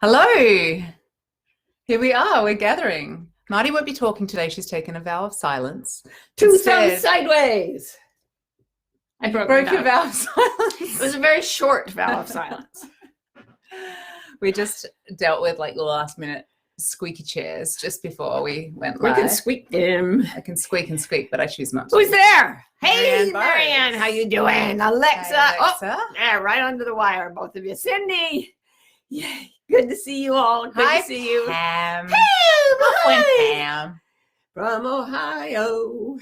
Hello. Here we are. We're gathering. Marty won't be talking today. She's taken a vow of silence. Two Instead, thumbs sideways. I broke your vow of silence. It was a very short vow of silence. We just dealt with like the last minute squeaky chairs just before we went We live. can squeak them. I can squeak and squeak, but I choose not to. Who's there? Hey, Marianne Marianne, how you doing? Alexa. Hey, Alexa. Oh, yeah, right under the wire, both of you. Cindy. Yay. Good to see you all. Good Hi, to see you. Pam. Hey, Brooklyn hi. Pam. From Ohio.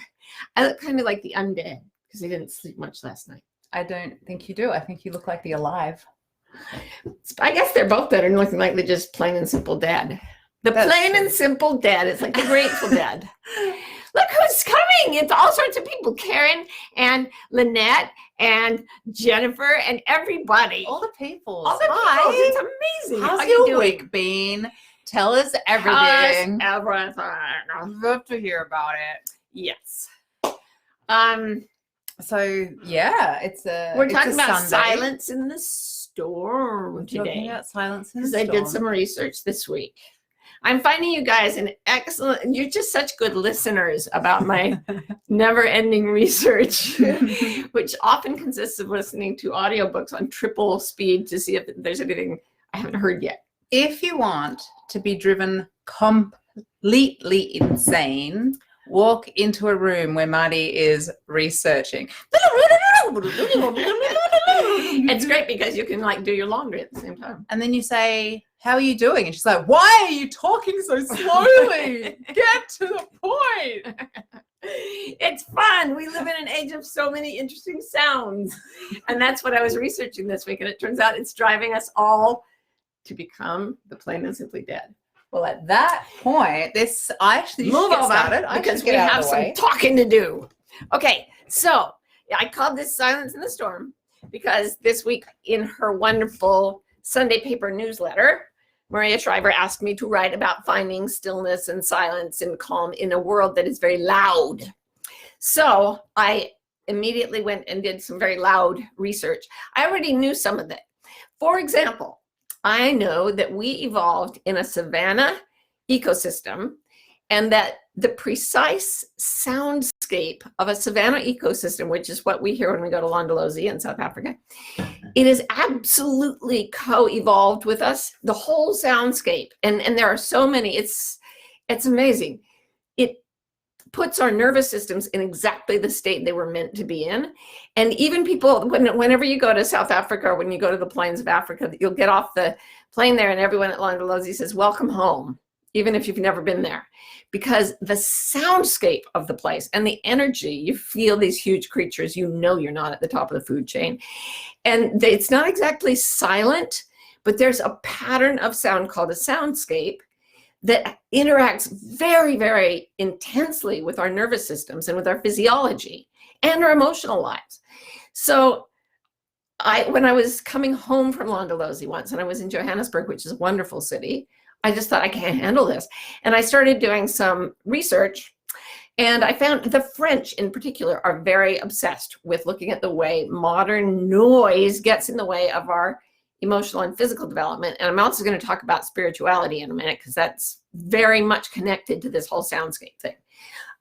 I look kind of like the undead because I didn't sleep much last night. I don't think you do. I think you look like the alive. I guess they're both better than looking like they're just plain and simple dead. That's Plain true. and simple dead. It's like the Grateful Dead. Look who's coming. It's all sorts of people. Karen and Lynette and Jennifer and everybody. All the people. All the Hi. people. It's amazing. How's How your you doing? week been? Tell us everything. Everything. I'd love to hear about it. Yes. So yeah, it's a. We're it's talking a about Sunday. silence in the storm We're talking today. about silence in the Because I storm. did some research this week. I'm finding you guys an excellent, you're just such good listeners about my never-ending research, which often consists of listening to audiobooks on triple speed to see if there's anything I haven't heard yet. If you want to be driven completely insane, walk into a room where Marty is researching. It's great because you can like do your laundry at the same time. And then you say, "How are you doing?" And she's like, "Why are you talking so slowly? Get to the point." It's fun. We live in an age of so many interesting sounds. And that's what I was researching this week. And it turns out it's driving us all to become the plain and simply dead. Well, at that point, I actually Move get over started. I because should we get out have of the some way. talking to do. Okay, so I called this Silence in the Storm because this week in her wonderful Sunday paper newsletter, Maria Shriver asked me to write about finding stillness and silence and calm in a world that is very loud. So I immediately went and did some very loud research. I already knew some of it. For example, I know that we evolved in a savanna ecosystem and that the precise soundscape of a savanna ecosystem, which is what we hear when we go to Londolozi in South Africa, it is absolutely co-evolved with us, the whole soundscape. And there are so many, it's amazing. It puts our nervous systems in exactly the state they were meant to be in. And even people, whenever you go to South Africa or when you go to the plains of Africa, you'll get off the plane there and everyone at Londolozi says, "Welcome home," even if you've never been there. Because the soundscape of the place and the energy, you feel these huge creatures, you know you're not at the top of the food chain. And it's not exactly silent, but there's a pattern of sound called a soundscape that interacts very, very intensely with our nervous systems and with our physiology and our emotional lives. So when I was coming home from Londolozi once, and I was in Johannesburg, which is a wonderful city, I just thought, I can't handle this. And I started doing some research, and I found the French in particular are very obsessed with looking at the way modern noise gets in the way of our emotional and physical development. And I'm also going to talk about spirituality in a minute because that's very much connected to this whole soundscape thing.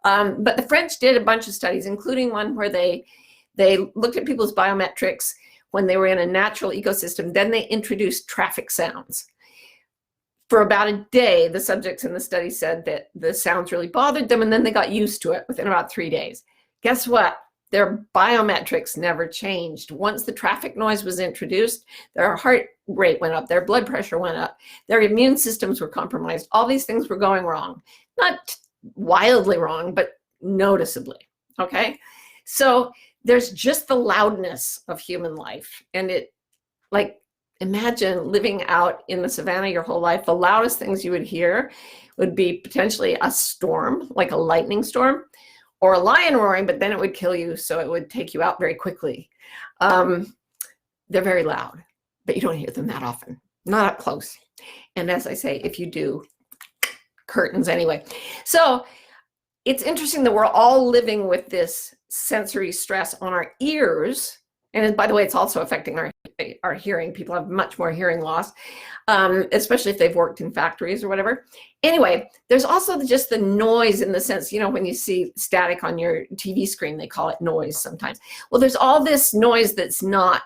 But the French did a bunch of studies, including one where they looked at people's biometrics when they were in a natural ecosystem. Then they introduced traffic sounds. For about a day, the subjects in the study said that the sounds really bothered them, and then they got used to it within about 3 days. Guess what? Their biometrics never changed. Once the traffic noise was introduced, their heart rate went up, their blood pressure went up, their immune systems were compromised. All these things were going wrong. Not wildly wrong, but noticeably, okay? So there's just the loudness of human life. And imagine living out in the savannah your whole life. The loudest things you would hear would be potentially a storm, like a lightning storm, or a lion roaring, but then it would kill you, so it would take you out very quickly. They're very loud, but you don't hear them that often, not up close. And as I say, if you do, curtains anyway. So it's interesting that we're all living with this sensory stress on our ears And by the way, it's also affecting our hearing. People have much more hearing loss, especially if they've worked in factories or whatever. Anyway, there's also just the noise in the sense, when you see static on your TV screen, they call it noise sometimes. Well, there's all this noise that's not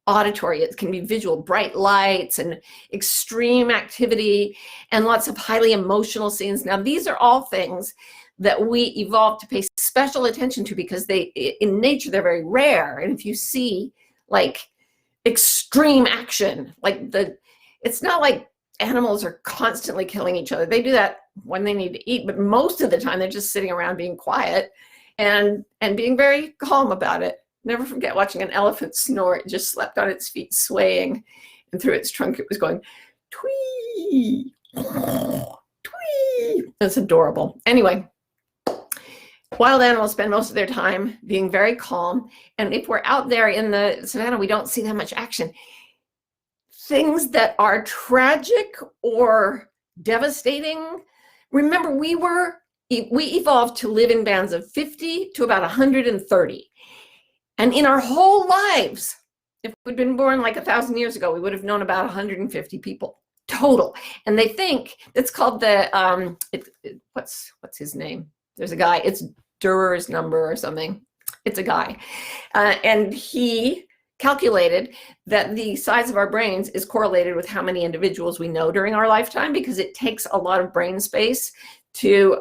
auditory. It can be visual, bright lights and extreme activity and lots of highly emotional scenes. Now, these are all things that we evolved to pay special attention to because in nature, they're very rare. And if you see like extreme action, it's not like animals are constantly killing each other. They do that when they need to eat, but most of the time they're just sitting around being quiet and being very calm about it. Never forget watching an elephant snore. It just slept on its feet, swaying, and through its trunk it was going, twee, twee. That's adorable. Anyway, wild animals spend most of their time being very calm. And if we're out there in the savannah, we don't see that much action. Things that are tragic or devastating. Remember, we evolved to live in bands of 50 to about 130. And in our whole lives, if we'd been born like 1,000 years ago, we would have known about 150 people total. And they think it's called the, what's his name? There's a guy, it's Durer's number or something. It's a guy. And he calculated that the size of our brains is correlated with how many individuals we know during our lifetime, because it takes a lot of brain space to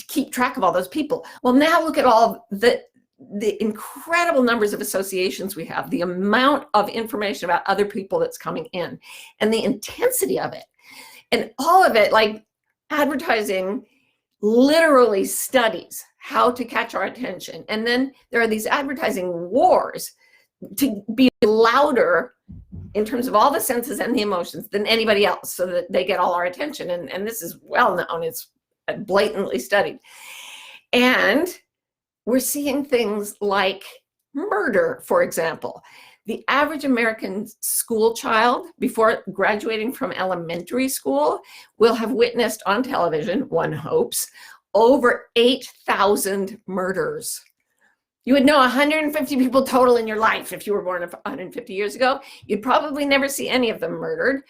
keep track of all those people. Well, now look at all the incredible numbers of associations we have, the amount of information about other people that's coming in, and the intensity of it. And all of it, like advertising, literally studies how to catch our attention. And then there are these advertising wars to be louder in terms of all the senses and the emotions than anybody else, so that they get all our attention. And this is well known, it's blatantly studied. And we're seeing things like murder, for example. The average American school child, before graduating from elementary school, will have witnessed on television, one hopes, over 8,000 murders. You would know 150 people total in your life if you were born 150 years ago. You'd probably never see any of them murdered.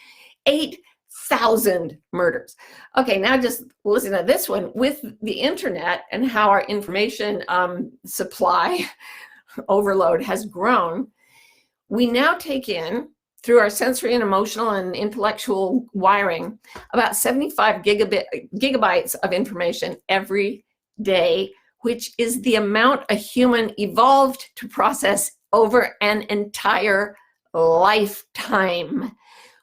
8,000 murders. Okay, now just listen to this one. With the internet and how our information supply overload has grown, we now take in, through our sensory and emotional and intellectual wiring, about 75 gigabytes of information every day, which is the amount a human evolved to process over an entire lifetime.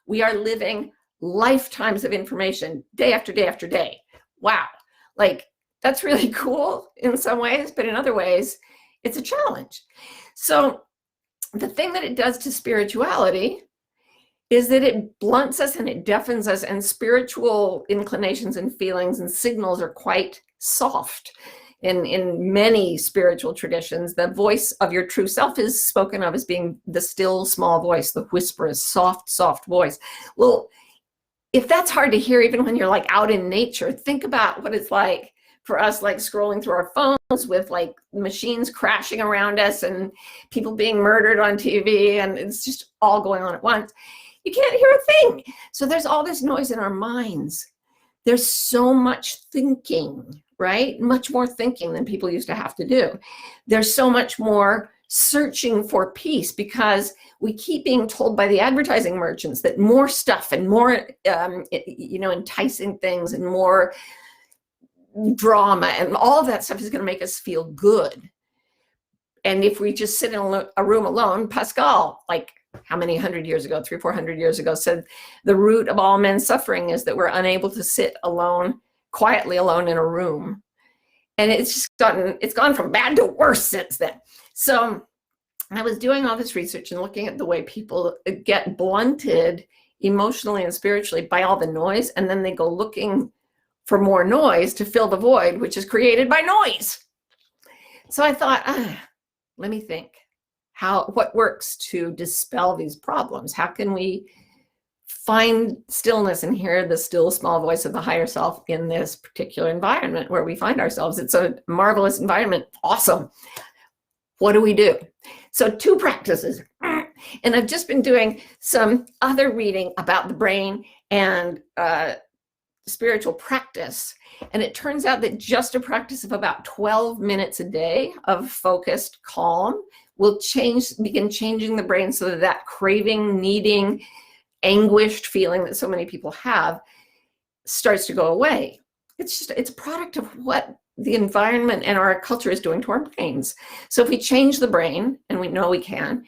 We are living lifetimes of information day after day after day. Wow. Like, that's really cool in some ways, but in other ways, it's a challenge. So the thing that it does to spirituality is that it blunts us and it deafens us, and spiritual inclinations and feelings and signals are quite soft. In many spiritual traditions, the voice of your true self is spoken of as being the still small voice, the whisperous, soft voice. Well, if that's hard to hear even when you're like out in nature, think about what it's like for us, like scrolling through our phones with like machines crashing around us and people being murdered on TV, and it's just all going on at once. You can't hear a thing. So there's all this noise in our minds. There's so much thinking, right? Much more thinking than people used to have to do. There's so much more searching for peace, because we keep being told by the advertising merchants that more stuff and more, enticing things and more drama and all of that stuff is going to make us feel good. And if we just sit in a room alone, Pascal, like how many 100 years ago, 300-400 years ago, said the root of all men's suffering is that we're unable to sit alone, quietly alone in a room. And it's gone from bad to worse since then. So I was doing all this research and looking at the way people get blunted emotionally and spiritually by all the noise, and then they go looking for more noise to fill the void, which is created by noise. So I thought, let me think. What works to dispel these problems? How can we find stillness and hear the still small voice of the higher self in this particular environment where we find ourselves? It's a marvelous environment. Awesome. What do we do? So 2 practices. And I've just been doing some other reading about the brain and spiritual practice. And it turns out that just a practice of about 12 minutes a day of focused calm will begin changing the brain so that craving, needing, anguished feeling that so many people have starts to go away. It's a product of what the environment and our culture is doing to our brains. So if we change the brain, and we know we can,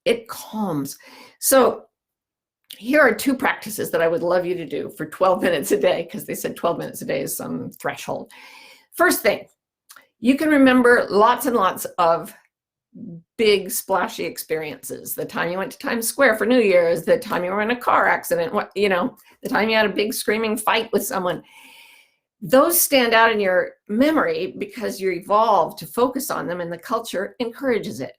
it calms. So here are 2 practices that I would love you to do for 12 minutes a day, because they said 12 minutes a day is some threshold. First thing, you can remember lots and lots of big splashy experiences. The time you went to Times Square for New Year's, the time you were in a car accident, the time you had a big screaming fight with someone. Those stand out in your memory because you're evolved to focus on them and the culture encourages it.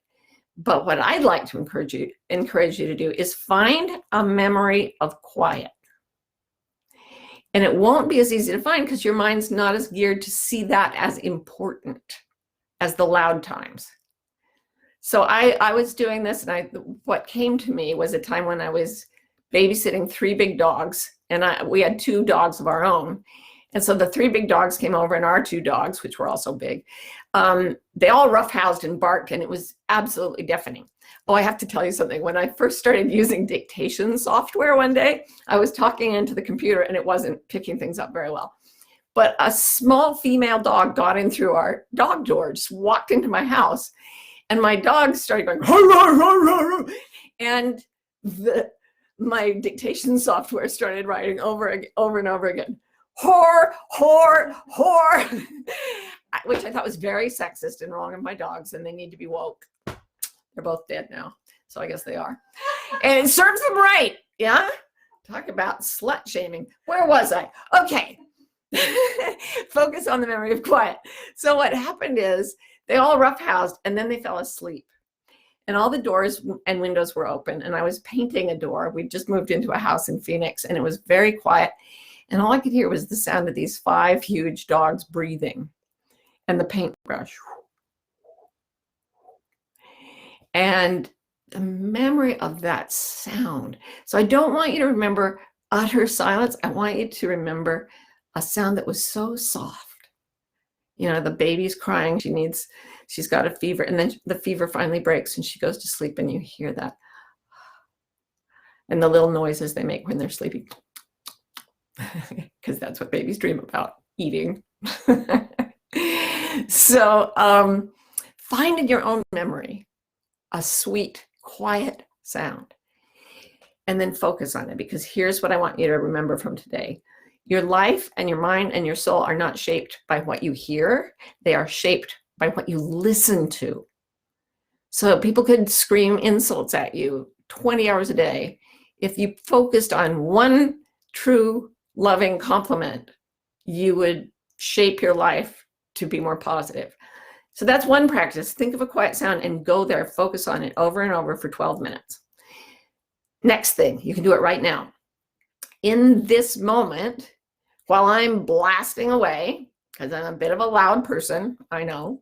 But what I'd like to encourage you to do is find a memory of quiet. And it won't be as easy to find because your mind's not as geared to see that as important as the loud times. So I was doing this, and what came to me was a time when I was babysitting 3 big dogs, and we had 2 dogs of our own. And so the 3 big dogs came over, and our 2 dogs, which were also big, they all roughhoused and barked, and it was absolutely deafening. Oh, I have to tell you something. When I first started using dictation software one day, I was talking into the computer, and it wasn't picking things up very well. But a small female dog got in through our dog door, just walked into my house, and my dogs started going, and my dictation software started writing over and over again, whore, whore, whore, which I thought was very sexist and wrong of my dogs, and they need to be woke. They're both dead now, so I guess they are. And it serves them right, yeah? Talk about slut shaming. Where was I? Okay. Focus on the memory of quiet. So what happened is they all roughhoused, and then they fell asleep. And all the doors and windows were open, and I was painting a door. We just moved into a house in Phoenix, and it was very quiet. And all I could hear was the sound of these 5 huge dogs breathing and the paintbrush. And the memory of that sound. So I don't want you to remember utter silence. I want you to remember a sound that was so soft. The baby's crying. She's got a fever, and then the fever finally breaks and she goes to sleep, and you hear that. And the little noises they make when they're sleeping. Because that's what babies dream about, eating. So find in your own memory a sweet, quiet sound, and then focus on it, because here's what I want you to remember from today. Your life and your mind and your soul are not shaped by what you hear. They are shaped by what you listen to. So people could scream insults at you 20 hours a day. If you focused on one true, loving compliment, you would shape your life to be more positive. So that's one practice. Think of a quiet sound and go there, focus on it over and over for 12 minutes. Next thing, you can do it right now. In this moment, while I'm blasting away, because I'm a bit of a loud person, I know,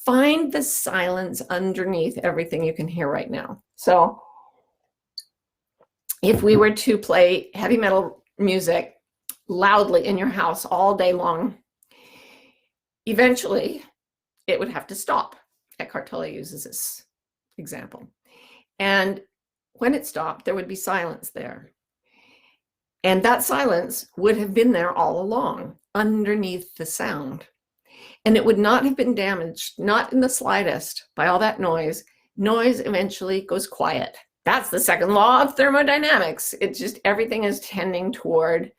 find the silence underneath everything you can hear right now. So if we were to play heavy metal music loudly in your house all day long, eventually it would have to stop. Eckhart Tolle uses this example. And when it stopped, there would be silence there. And that silence would have been there all along, underneath the sound. And it would not have been damaged, not in the slightest, by all that noise. Noise eventually goes quiet. That's the second law of thermodynamics. It's just everything is tending toward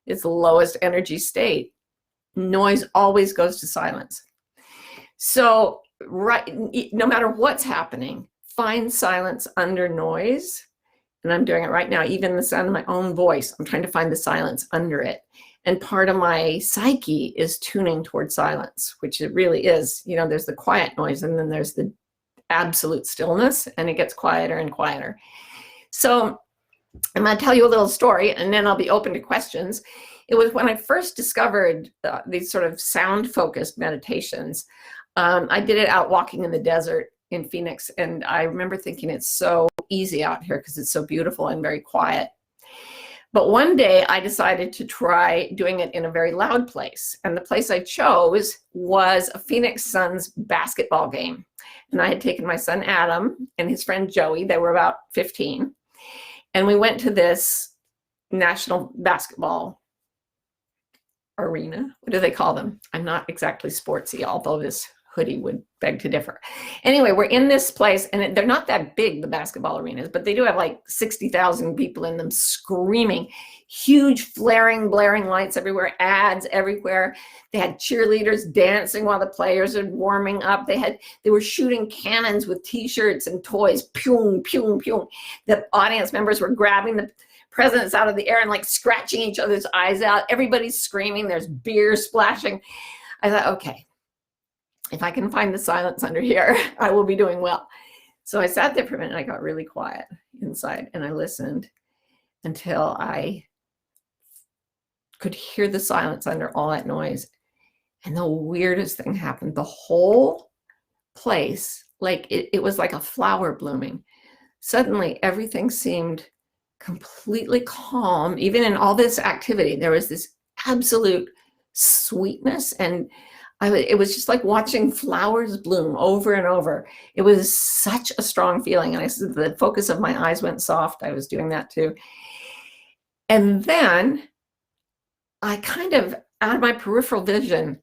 its lowest energy state. Noise always goes to silence. So no matter what's happening, find silence under noise. And I'm doing it right now, even the sound of my own voice. I'm trying to find the silence under it. And part of my psyche is tuning toward silence, which it really is. There's the quiet noise, and then there's the absolute stillness, and it gets quieter and quieter. So I'm going to tell you a little story, and then I'll be open to questions. It was when I first discovered these sort of sound-focused meditations. I did it out walking in the desert in Phoenix. And I remember thinking it's so easy out here because it's so beautiful and very quiet. But one day I decided to try doing it in a very loud place. And the place I chose was a Phoenix Suns basketball game. And I had taken my son Adam and his friend Joey, they were about 15. And we went to this national basketball arena. What do they call them? I'm not exactly sportsy, although this hoodie would beg to differ. Anyway, we're in this place, and they're not that big, the basketball arenas, but they do have like 60,000 people in them screaming, huge flaring, blaring lights everywhere, ads everywhere. They had cheerleaders dancing while the players are warming up. They were shooting cannons with t-shirts and toys, pew, pew, pew. The audience members were grabbing the presents out of the air and like scratching each other's eyes out. Everybody's screaming. There's beer splashing. I thought, okay, if I can find the silence under here, I will be doing well. So I sat there for a minute and I got really quiet inside and I listened until I could hear the silence under all that noise. And the weirdest thing happened. The whole place, like it was like a flower blooming. Suddenly everything seemed completely calm. Even in all this activity, there was this absolute sweetness, and it was just like watching flowers bloom over and over. It was such a strong feeling. And the focus of my eyes went soft. I was doing that too. And then I kind of, out of my peripheral vision,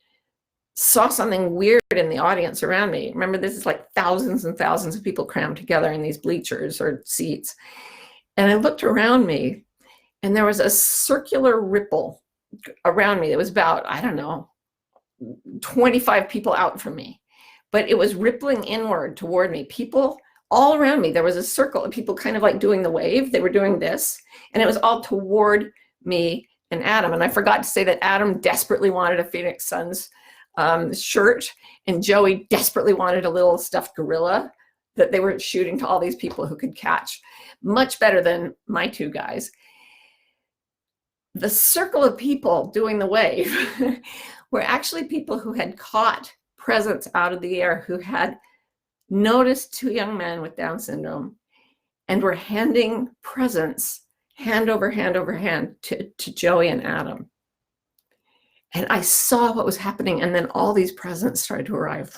saw something weird in the audience around me. Remember, this is like thousands and thousands of people crammed together in these bleachers or seats. And I looked around me, and there was a circular ripple around me. It was about, I don't know, 25 people out from me, but it was rippling inward toward me. People all around me. There was a circle of people kind of like doing the wave. They were doing this, and it was all toward me and Adam. And I forgot to say that Adam desperately wanted a Phoenix Suns shirt, and Joey desperately wanted a little stuffed gorilla that they were shooting to all these people who could catch. Much better than my two guys. The circle of people doing the wave were actually people who had caught presents out of the air, who had noticed two young men with Down syndrome and were handing presents hand over hand over hand to Joey and Adam. And I saw what was happening, and then all these presents started to arrive.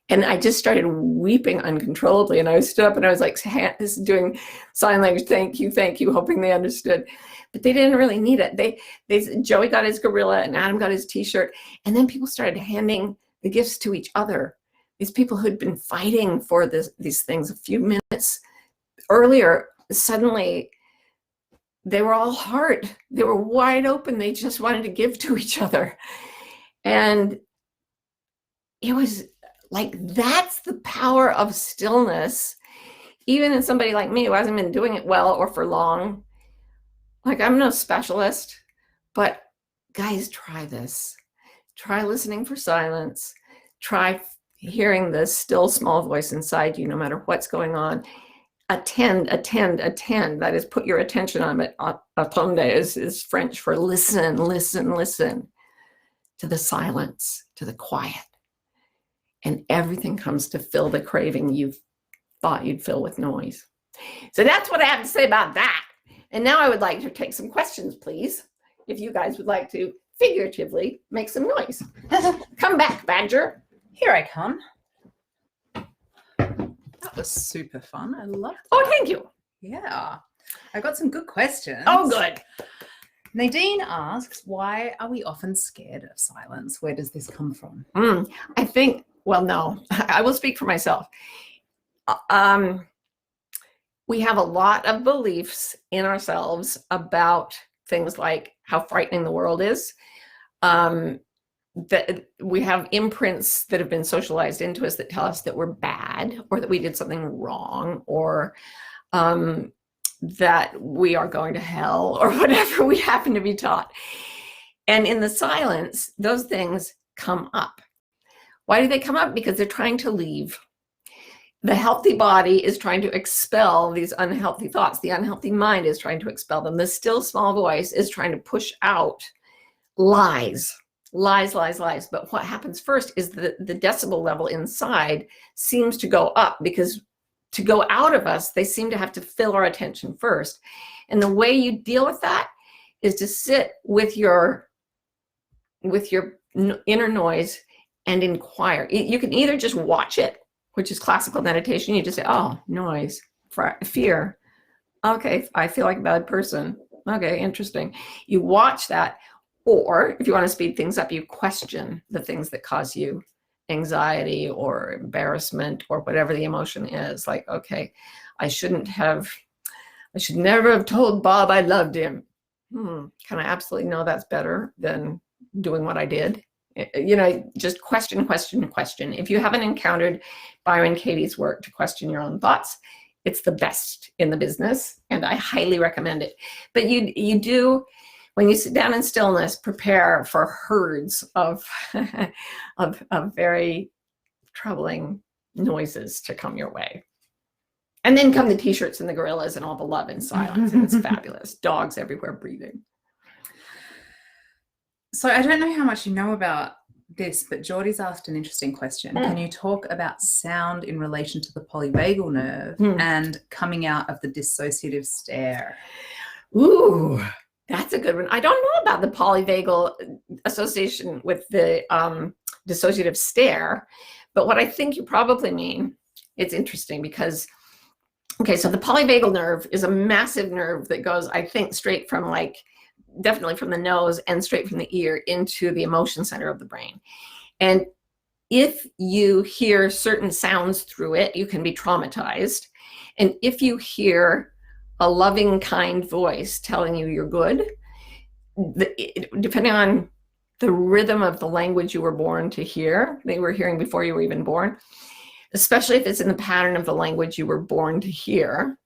And I just started weeping uncontrollably. And I stood up and I was like, doing sign language, thank you, hoping they understood. But they didn't really need it. Joey got his gorilla and Adam got his t-shirt. And then people started handing the gifts to each other. These people who'd been fighting for these things a few minutes earlier, suddenly they were all heart. They were wide open. They just wanted to give to each other. And it was like, that's the power of stillness, even in somebody like me who hasn't been doing it well or for long. Like, I'm no specialist, but guys, try this. Try listening for silence. Try hearing the still small voice inside you, no matter what's going on. Attend. That is, put your attention on it. Attendre is French for listen to the silence, to the quiet. And everything comes to fill the craving you thought you'd fill with noise. So that's what I have to say about that. And now I would like to take some questions, please. If you guys would like to figuratively make some noise. Come back, Badger. Here I come. That was super fun. I loved it. Oh, thank you. Yeah. I got some good questions. Oh, good. Nadine asks, why are we often scared of silence? Where does this come from? I think, well, no, I will speak for myself. We have a lot of beliefs in ourselves about things like how frightening the world is. That we have imprints that have been socialized into us that tell us that we're bad, or that we did something wrong, or that we are going to hell, or whatever we happen to be taught. And in the silence, those things come up. Why do they come up? Because they're trying to leave. The healthy body is trying to expel these unhealthy thoughts. The unhealthy mind is trying to expel them. The still small voice is trying to push out lies lies, lies, lies. But what happens first is the decibel level inside seems to go up, because to go out of us, they seem to have to fill our attention first. And the way you deal with that is to sit with your inner noise and inquire. You can either just watch it, which is classical meditation. You just say, oh, noise, fear. Okay, I feel like a bad person. Okay, interesting. You watch that. Or if you want to speed things up, you question the things that cause you anxiety or embarrassment or whatever the emotion is. Like, okay, I should never have told Bob I loved him. Can I absolutely know that's better than doing what I did? You know, just question, question, question. If you haven't encountered Byron Katie's work to question your own thoughts, it's the best in the business, and I highly recommend it. But you do, when you sit down in stillness, prepare for herds of of very troubling noises to come your way. And then come the t-shirts and the gorillas and all the love and silence, and it's fabulous. Dogs everywhere breathing. So I don't know how much you know about this, but Geordie's asked an interesting question. Can you talk about sound in relation to the polyvagal nerve and coming out of the dissociative stare? Ooh, that's a good one. I don't know about the polyvagal association with the dissociative stare, but what I think you probably mean, it's interesting because, okay, so the polyvagal nerve is a massive nerve that goes, I think, straight from definitely from the nose and straight from the ear into the emotion center of the brain. And if you hear certain sounds through it, you can be traumatized. And if you hear a loving, kind voice telling you you're good, depending on the rhythm of the language you were born to hear, they were hearing before you were even born, especially if it's in the pattern of the language you were born to hear,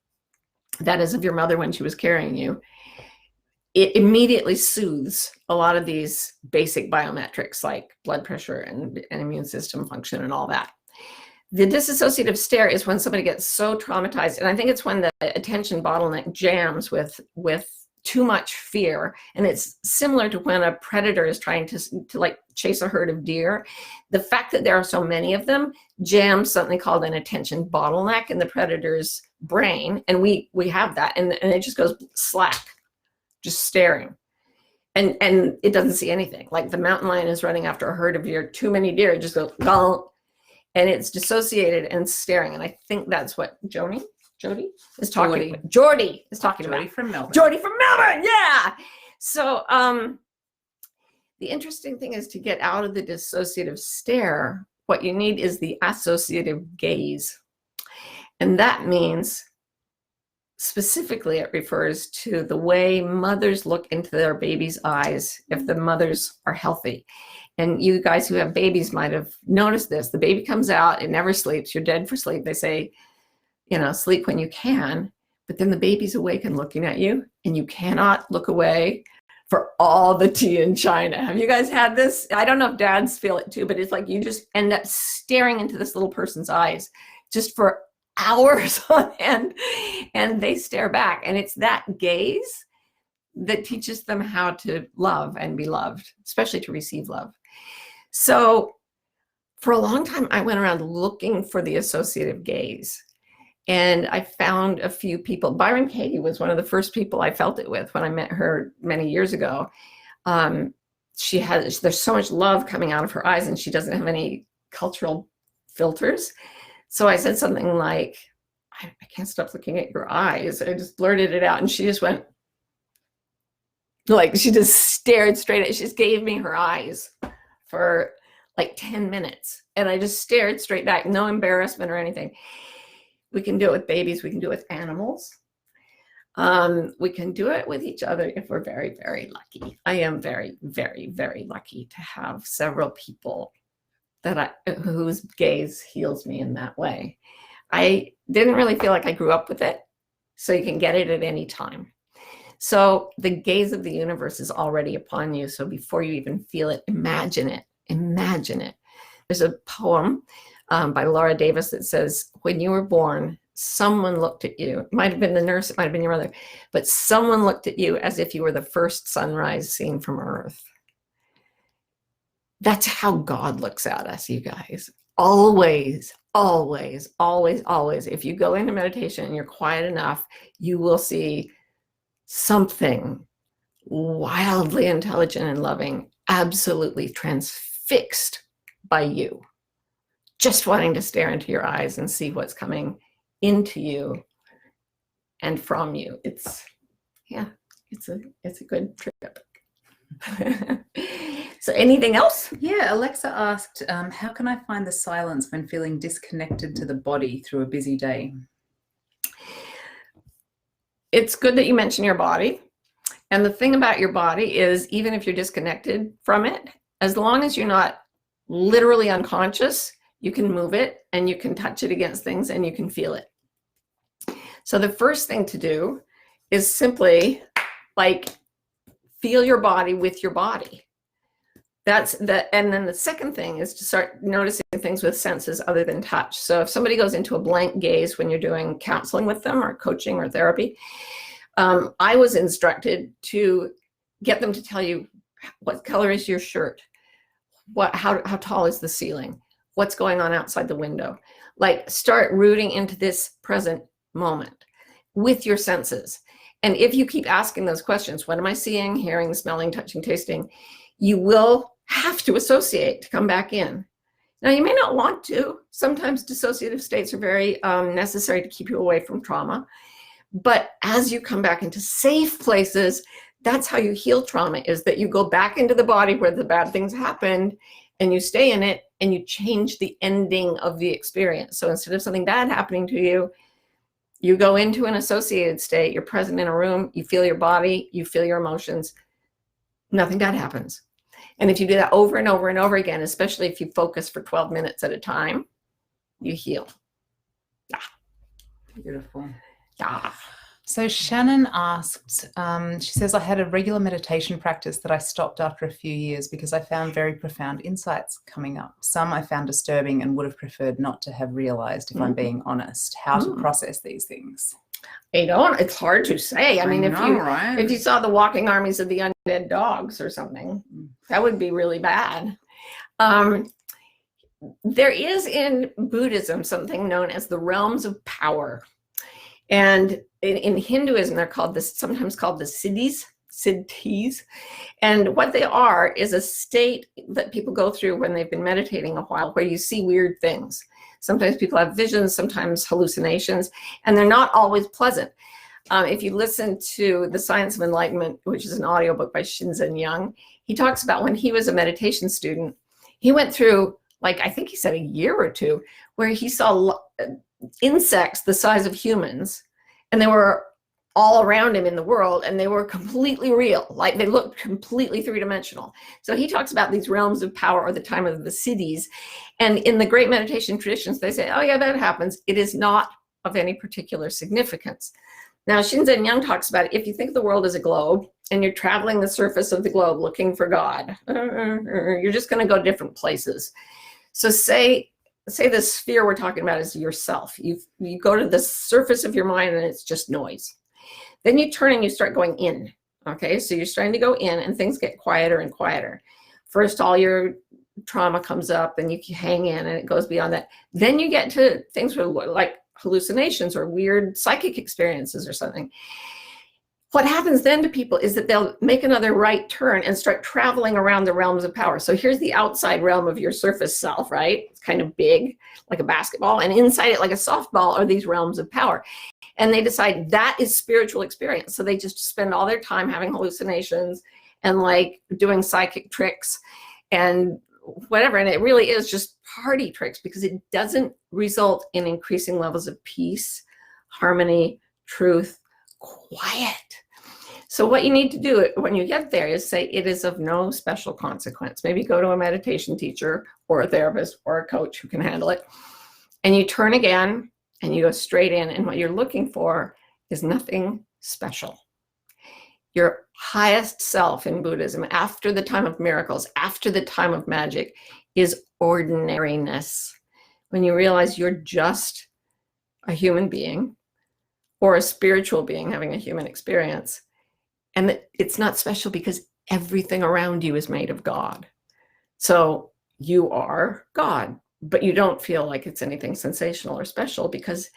that is of your mother when she was carrying you, it immediately soothes a lot of these basic biometrics like blood pressure and immune system function and all that. The dissociative stare is when somebody gets so traumatized, and I think it's when the attention bottleneck jams with too much fear. And it's similar to when a predator is trying to like chase a herd of deer. The fact that there are so many of them jams something called an attention bottleneck in the predator's brain. And we have that, and it just goes slack. Just staring, and it doesn't see anything. Like the mountain lion is running after a herd of deer, too many deer, it just goes gong, and it's dissociated and staring. And I think that's what Jody is talking about. Geordie is talking about. Geordie from Melbourne. Geordie from Melbourne, yeah. So the interesting thing is, to get out of the dissociative stare, what you need is the associative gaze, and that means, specifically, it refers to the way mothers look into their baby's eyes if the mothers are healthy. And you guys who have babies might have noticed this. The baby comes out, it never sleeps, you're dead for sleep. They say, you know, sleep when you can, but then the baby's awake and looking at you, and you cannot look away for all the tea in China. Have you guys had this? I don't know if dads feel it too, but it's like you just end up staring into this little person's eyes just for hours on end, and they stare back. And it's that gaze that teaches them how to love and be loved, especially to receive love. So for a long time, I went around looking for the associative gaze, and I found a few people. Byron Katie was one of the first people I felt it with when I met her many years ago. There's so much love coming out of her eyes, and she doesn't have any cultural filters. So I said something like, I can't stop looking at your eyes. I just blurted it out, and she just went, like, she just stared straight at, she just gave me her eyes for like 10 minutes. And I just stared straight back, no embarrassment or anything. We can do it with babies. We can do it with animals. We can do it with each other if we're very, very lucky. I am very, very, very lucky to have several people whose gaze heals me in that way. I didn't really feel like I grew up with it, so you can get it at any time. So the gaze of the universe is already upon you. So before you even feel it, imagine it. Imagine it. There's a poem by Laura Davis that says, when you were born, someone looked at you. It might have been the nurse, it might have been your mother, but someone looked at you as if you were the first sunrise seen from Earth. That's how God looks at us, you guys. Always, always, always, always. If you go into meditation and you're quiet enough, you will see something wildly intelligent and loving, absolutely transfixed by you, just wanting to stare into your eyes and see what's coming into you and from you. It's a good trip. So anything else? Yeah, Alexa asked, how can I find the silence when feeling disconnected to the body through a busy day? It's good that you mention your body. And the thing about your body is, even if you're disconnected from it, as long as you're not literally unconscious, you can move it and you can touch it against things and you can feel it. So the first thing to do is simply like feel your body with your body. And then the second thing is to start noticing things with senses other than touch. So if somebody goes into a blank gaze when you're doing counseling with them or coaching or therapy, I was instructed to get them to tell you, what color is your shirt? How tall is the ceiling? What's going on outside the window? Like, start rooting into this present moment with your senses. And if you keep asking those questions, what am I seeing, hearing, smelling, touching, tasting, you will have to associate to come back in. Now, you may not want to. Sometimes dissociative states are very necessary to keep you away from trauma. But as you come back into safe places, that's how you heal trauma, is that you go back into the body where the bad things happened and you stay in it and you change the ending of the experience. So instead of something bad happening to you, you go into an associated state, you're present in a room, you feel your body, you feel your emotions, nothing bad happens. And if you do that over and over and over again, especially if you focus for 12 minutes at a time, you heal. Yeah. Beautiful. Yeah. So Shannon asked, she says, I had a regular meditation practice that I stopped after a few years because I found very profound insights coming up. Some I found disturbing and would have preferred not to have realized, if I'm being honest. How to process these things? It's hard to say. I mean, right? if you saw the walking armies of the undead dogs or something, that would be really bad. There is in Buddhism something known as the realms of power. And in Hinduism, they're sometimes called the siddhis. And what they are is a state that people go through when they've been meditating a while, where you see weird things. Sometimes people have visions, sometimes hallucinations, and they're not always pleasant. If you listen to The Science of Enlightenment, which is an audiobook by Shinzen Young, he talks about when he was a meditation student, he went through, like, I think he said a year or two, where he saw insects the size of humans, and they were all around him in the world, and they were completely real, like they looked completely three-dimensional. So he talks about these realms of power, or the time of the siddhis. And in the great meditation traditions, they say, oh yeah, that happens. It is not of any particular significance. Now, Shinzen Young talks about it. If you think of the world as a globe and you're traveling the surface of the globe looking for God, you're just going to go different places. So say the sphere we're talking about is yourself. You go to the surface of your mind and it's just noise. Then you turn and you start going in. Okay, so you're starting to go in and things get quieter and quieter. First, all your trauma comes up and you hang in and it goes beyond that. Then you get to things like hallucinations or weird psychic experiences or something. What happens then to people is that they'll make another right turn and start traveling around the realms of power. So here's the outside realm of your surface self, right? It's kind of big, like a basketball, and inside it, like a softball, are these realms of power. And they decide that is spiritual experience. So they just spend all their time having hallucinations and like doing psychic tricks and whatever. And it really is just party tricks, because it doesn't result in increasing levels of peace, harmony, truth, quiet. So what you need to do when you get there is say, it is of no special consequence. Maybe go to a meditation teacher or a therapist or a coach who can handle it. And you turn again and you go straight in. And what you're looking for is nothing special. Your highest self in Buddhism, after the time of miracles, after the time of magic, is ordinariness. When you realize you're just a human being or a spiritual being having a human experience, and that it's not special because everything around you is made of God. So you are God, but you don't feel like it's anything sensational or special because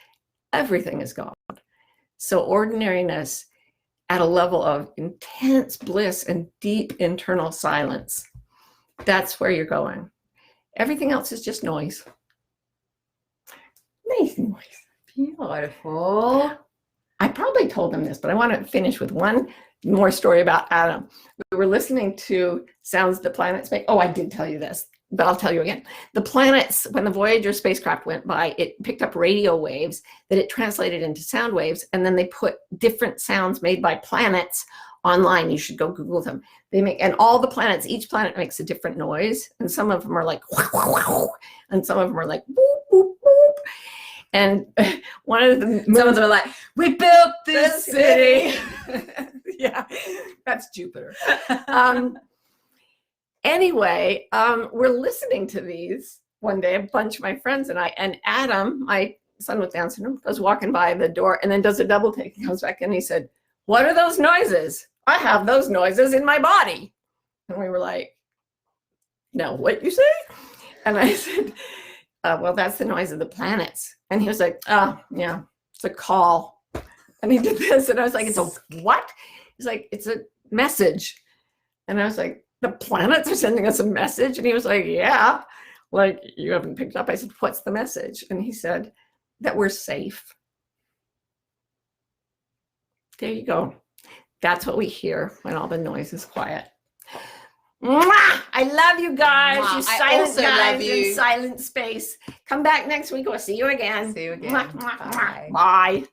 everything is God. So ordinariness at a level of intense bliss and deep internal silence, that's where you're going. Everything else is just noise. Nice noise. Beautiful. I probably told them this, but I want to finish with one more story about Adam. We were listening to sounds the planets make. Oh, I did tell you this, but I'll tell you again. The planets, when the Voyager spacecraft went by, it picked up radio waves that it translated into sound waves, and then they put different sounds made by planets online. You should go Google them. They make, and all the planets, each planet makes a different noise, and some of them are like, and some of them are like, boop, boop, boop. And one of them, Some of them are like, we built this city. Yeah, that's Jupiter. Anyway, we're listening to these one day, a bunch of my friends and I, and Adam, my son with Down syndrome, goes walking by the door and then does a double take. He comes back and he said, "What are those noises? I have those noises in my body." And we were like, "No, what you say?" And I said, "Well, that's the noise of the planets." And he was like, "Oh, yeah, it's a call." And he did this, and I was like, "It's a what?" He's like, "It's a message." And I was like, "The planets are sending us a message?" And he was like, "Yeah, like you haven't picked up." I said, "What's the message?" And he said, "That we're safe." There you go. That's what we hear when all the noise is quiet. Mwah! I love you guys. Mwah. You I silent also guys love you. in silent space. Come back next week. We'll see you again. See you again. Mwah, mwah, mwah. Bye. Bye.